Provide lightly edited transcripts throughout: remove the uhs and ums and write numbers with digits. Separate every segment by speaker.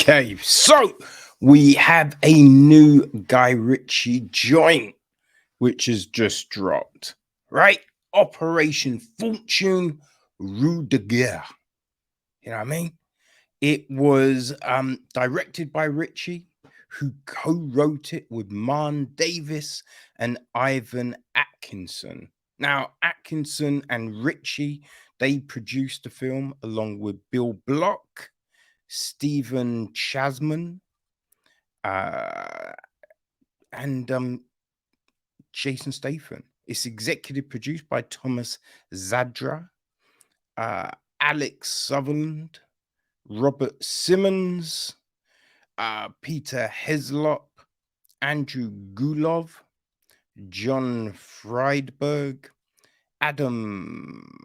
Speaker 1: Okay, so we have a new Guy Ritchie joint, which has just dropped, right? Operation Fortune, Ruse de Guerre. You know what I mean? It was directed by Ritchie, who co-wrote it with Marn Davies and Ivan Atkinson. Now, Atkinson and Ritchie, they produced the film along with Bill Block, Stephen Chasman, uh, and Jason Statham. It's executive produced by Thomas Zadra, uh, Alex Sutherland, Robert Simmons, Peter Heslop, Andrew Gulov, John Friedberg, Adam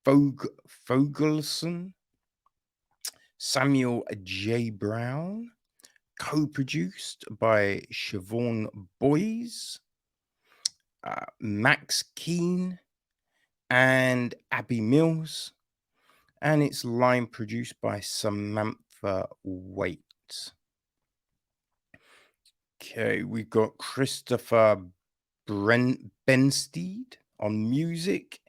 Speaker 1: Fogelson, Samuel J. Brown, co-produced by Siobhan Boyes, Max Keane, and Abby Mills, and it's line produced by Samantha Waite. Okay, we've got Christopher Bensteed on music,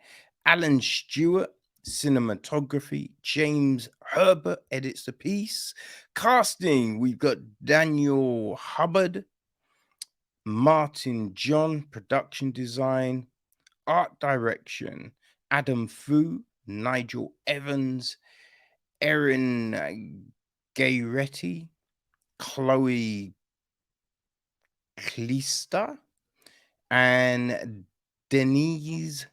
Speaker 1: Alan Stewart, cinematography, James Herbert edits the piece. Casting, we've got Daniel Hubbard, Martin John, production design, art direction, Adam Fu, Nigel Evans, Erin Gayretti, Chloe Klista, and Denise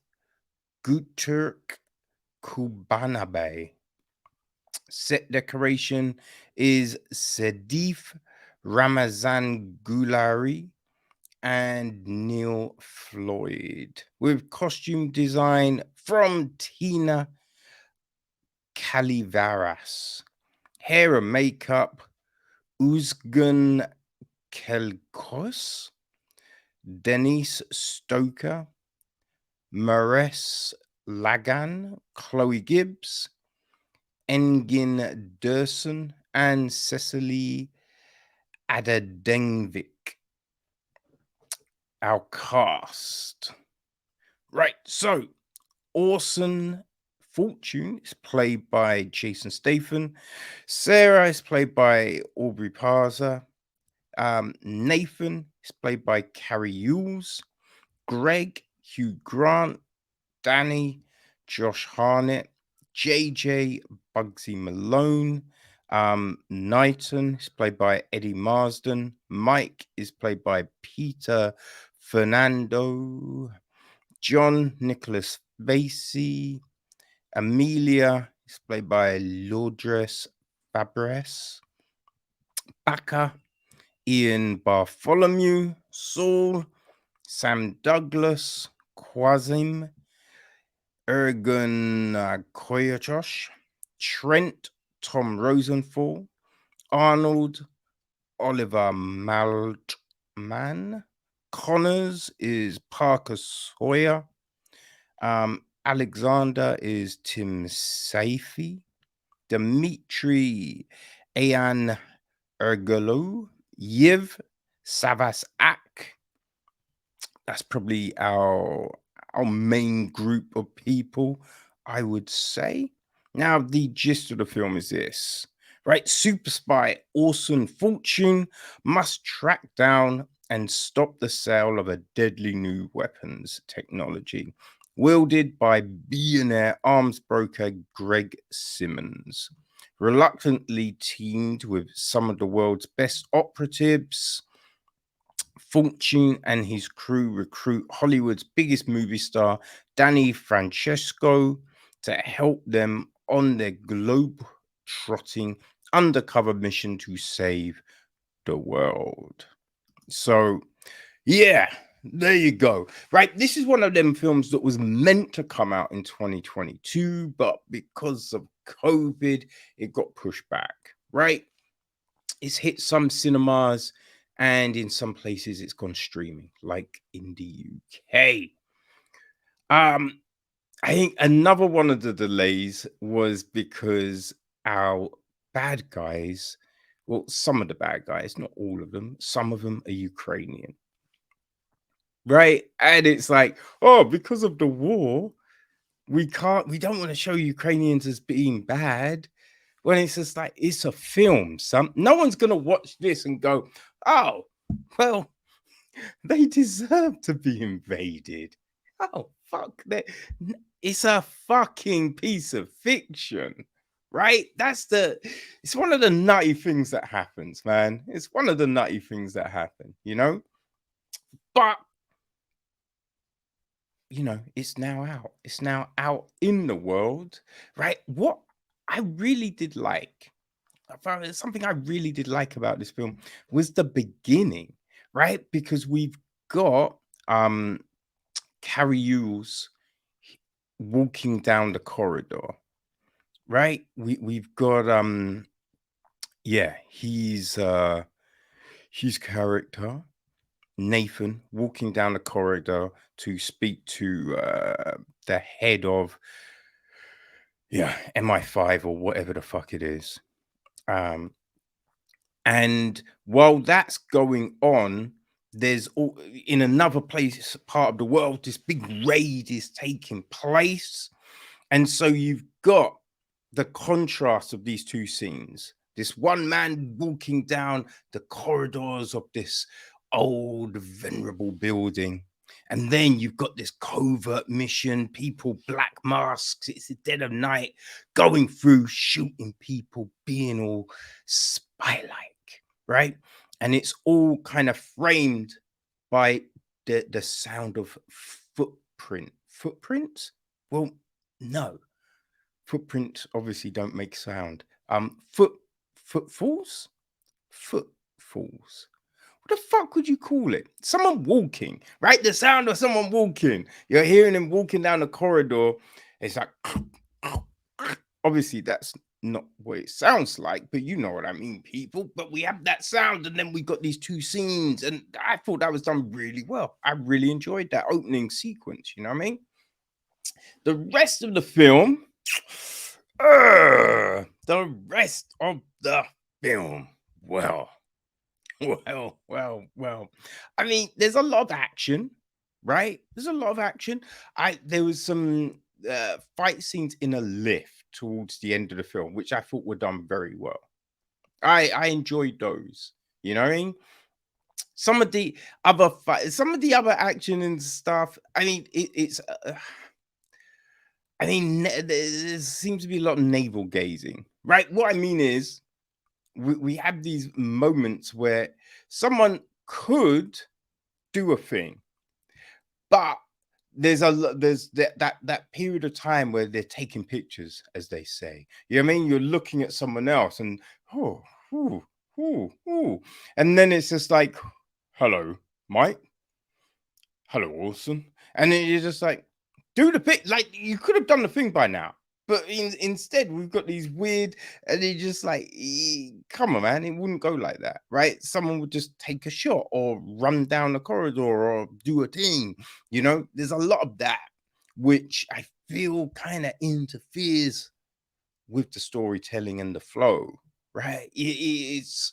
Speaker 1: Guterk Kubanabe. Set decoration is Sedif Ramazan Gulari and Neil Floyd, with costume design from Tina Calivaras. Hair and makeup, Uzgun Kelkos, Denise Stoker, Mares Lagan, Chloe Gibbs, Engin Durson, and Cecily Adadengvik. Our cast. Right, so Orson Fortune is played by Jason Statham. Sarah is played by Aubrey Plaza. Nathan is played by Cary Elwes. Greg, Hugh Grant. Danny, Josh Hartnett. JJ, Bugzy Malone. Knighton is played by Eddie Marsden. Mike is played by Peter Fernando. John Nicholas Vasey. Amelia is played by Lourdes Fabres. Baka, Ian Bartholomew. Saul, Sam Douglas. Quasim, Ergun Koyachosh. Trent, Tom Rosenthal. Arnold, Oliver Maltman. Connors is Parker Sawyer. Alexander is Tim Saifi. Dimitri Ayan Ergolo. Yiv Savas Ak. That's probably our main group of people, I would say. Now, the gist of the film is this, right? Super spy Orson Fortune must track down and stop the sale of a deadly new weapons technology wielded by billionaire arms broker Greg Simmonds. Reluctantly teamed with some of the world's best operatives, Fortune and his crew recruit Hollywood's biggest movie star, Danny Francesco, to help them on their globe-trotting undercover mission to save the world. So, yeah, there you go. Right, this is one of them films that was meant to come out in 2022, but because of COVID, it got pushed back, right? It's hit some cinemas, and in some places it's gone streaming, like in the UK. I think another one of the delays was because our bad guys Well, some of the bad guys, not all of them. Some of them are Ukrainian, right? And it's like, oh, because of the war, we don't want to show Ukrainians as being bad. When it's just like, it's a film. No one's gonna watch this and go, oh, well, they deserve to be invaded. Oh, fuck that. It's a fucking piece of fiction, right? It's one of the nutty things that happens, man. It's one of the nutty things that happen, you know? But, it's now out. It's now out in the world, right? What I really did like, I found it something I really did like about this film was the beginning, right? Because we've got Cary Elwes walking down the corridor, right? We've got yeah, his character Nathan walking down the corridor to speak to the head of MI5 or whatever the fuck it is. And while that's going on, in another part of the world, this big raid is taking place. And so you've got the contrast of these two scenes. This one man walking down the corridors of this old, venerable building. And then you've got this covert mission, people, black masks, it's the dead of night, going through, shooting people, being all spy-like, right? And it's all kind of framed by the sound of footprints. Well, no, footprints obviously don't make sound. Footfalls. What the fuck would you call it? Someone walking, right? The sound of someone walking. You're hearing him walking down the corridor. It's like, obviously that's not what it sounds like, but you know what I mean, people. But we have that sound, and then we got these two scenes, and I thought that was done really well. I really enjoyed that opening sequence. You know what I mean? The rest of the film, the rest of the film, well. I mean, there's a lot of action, right? There's a lot of action. There was some fight scenes in a lift towards the end of the film, which I thought were done very well. I enjoyed those. You know what I mean? Some of the other action and stuff. I mean, it's. I mean, there seems to be a lot of navel gazing, right? What I mean is, we have these moments where someone could do a thing, but there's that period of time where they're taking pictures, as they say. You know what I mean? You're looking at someone else, and oh, ooh, ooh, ooh. And then it's just like, hello, Mike. Hello, Orson. And then you're just like, do the pic. Like, you could have done the thing by now. But instead, we've got these weird, and they just like, come on, man, it wouldn't go like that, right? Someone would just take a shot or run down the corridor or do a thing. You know, there's a lot of that, which I feel kind of interferes with the storytelling and the flow, right? It's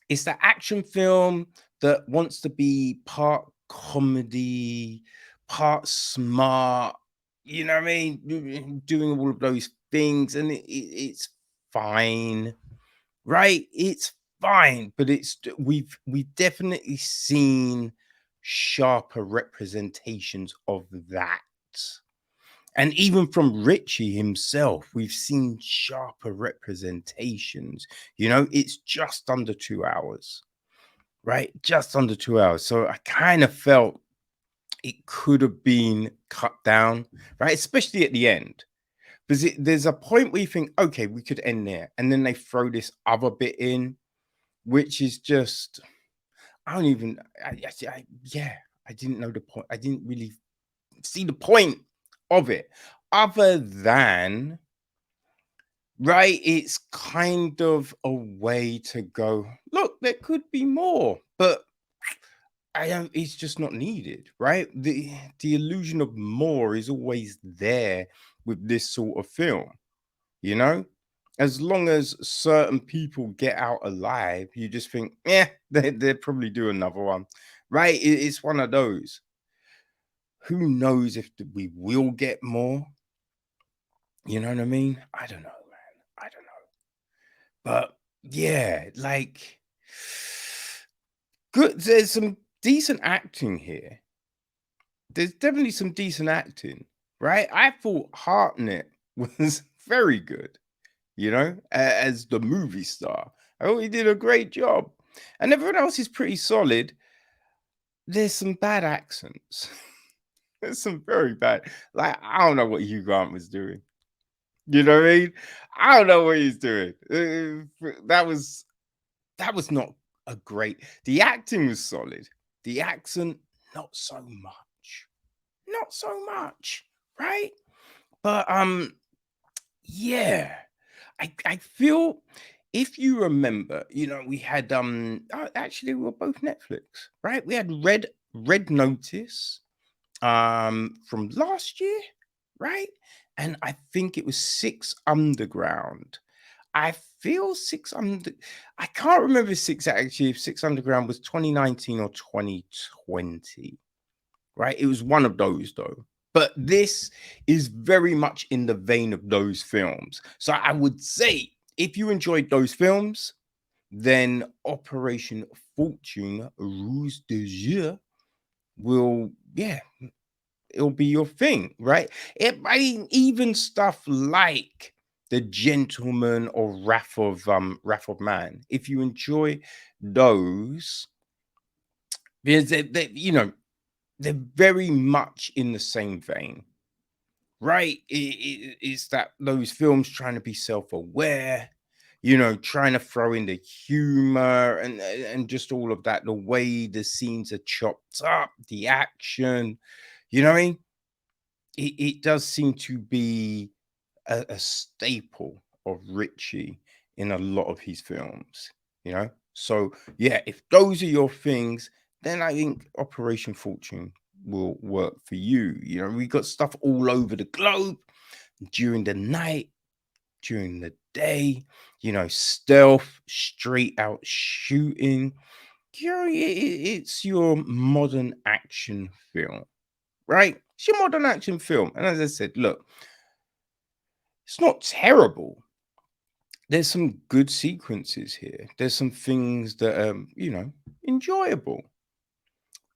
Speaker 1: the action film that wants to be part comedy, part smart, you know what I mean? Doing all of those things, and it's fine, right? It's fine, but we've definitely seen sharper representations of that. And even from Ritchie himself, we've seen sharper representations. You know, it's just under 2 hours, right? Just under 2 hours. So I kind of felt it could have been cut down, right? Especially at the end. Because there's a point where you think, okay, we could end there. And then they throw this other bit in, which is just, I don't even, I didn't know the point. I didn't really see the point of it, other than, right, it's kind of a way to go, look, there could be more, but it's just not needed, right? The illusion of more is always there with this sort of film, you know? as long as certain people get out alive, you just think, yeah, they'll probably do another one, right? It's one of those. Who knows if we will get more? You know what I mean? I don't know, man. I don't know. But yeah, like, good. There's some decent acting here. There's definitely some decent acting, right? I thought Hartnett was very good, as the movie star. I thought he did a great job. And everyone else is pretty solid. There's some bad accents. There's some very bad. Like, I don't know what Hugh Grant was doing. You know what I mean? I don't know what he's doing. That was not a great. The acting was solid. The accent, not so much. Not so much, right? But yeah. I feel, if you remember, we had actually we were both Netflix, right? We had Red Notice from last year, right? And I think it was Six Underground. I feel I can't remember if Six Underground was 2019 or 2020, right? It was one of those though. But this is very much in the vein of those films. So I would say, if you enjoyed those films, then Operation Fortune, Ruse de Guerre will, yeah, it'll be your thing, right? I mean, even stuff like The Gentleman or Wrath of Man. If you enjoy those, because they're very much in the same vein, right? It's that those films trying to be self-aware, trying to throw in the humor and just all of that, the way the scenes are chopped up, the action, you know what I mean? It does seem to be a staple of Ritchie in a lot of his films, So yeah, if those are your things, then I think Operation Fortune will work for you. We got stuff all over the globe during the night, during the day, stealth, straight out shooting. It's your modern action film, right? It's your modern action film. And as I said, look, it's not terrible. There's some good sequences here. There's some things that are, enjoyable.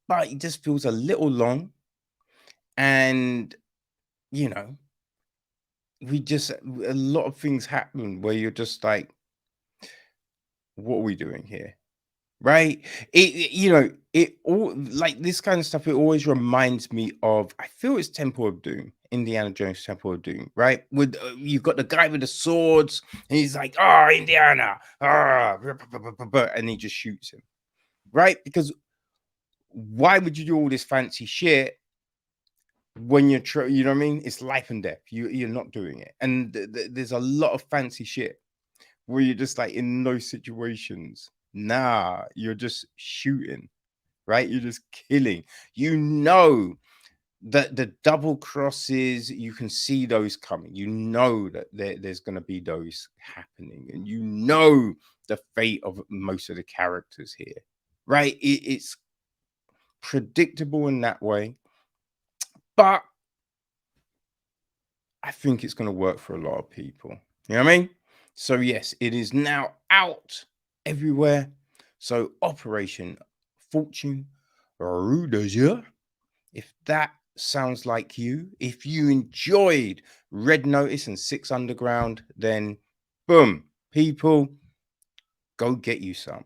Speaker 1: But it just feels a little long. And, you know, a lot of things happen where you're just like, what are we doing here? Right? It all, like this kind of stuff, it always reminds me of, I feel it's Temple of Doom, Indiana Jones Temple of Doom, right? With you've got the guy with the swords, and he's like, "Oh, Indiana," and he just shoots him, right? Because why would you do all this fancy shit when you know what I mean? It's life and death. You're not doing it, and there's a lot of fancy shit where you're just like, in those situations, nah, you're just shooting, right? You're just killing. That the double crosses, you can see those coming. That there's going to be those happening, and the fate of most of the characters here, right? It's predictable in that way, but I think it's going to work for a lot of people. You know what I mean? So yes, it is now out everywhere. So Operation Fortune, Rue de Guerre. If that sounds like you, if you enjoyed Red Notice and Six Underground, then boom, people, go get you some.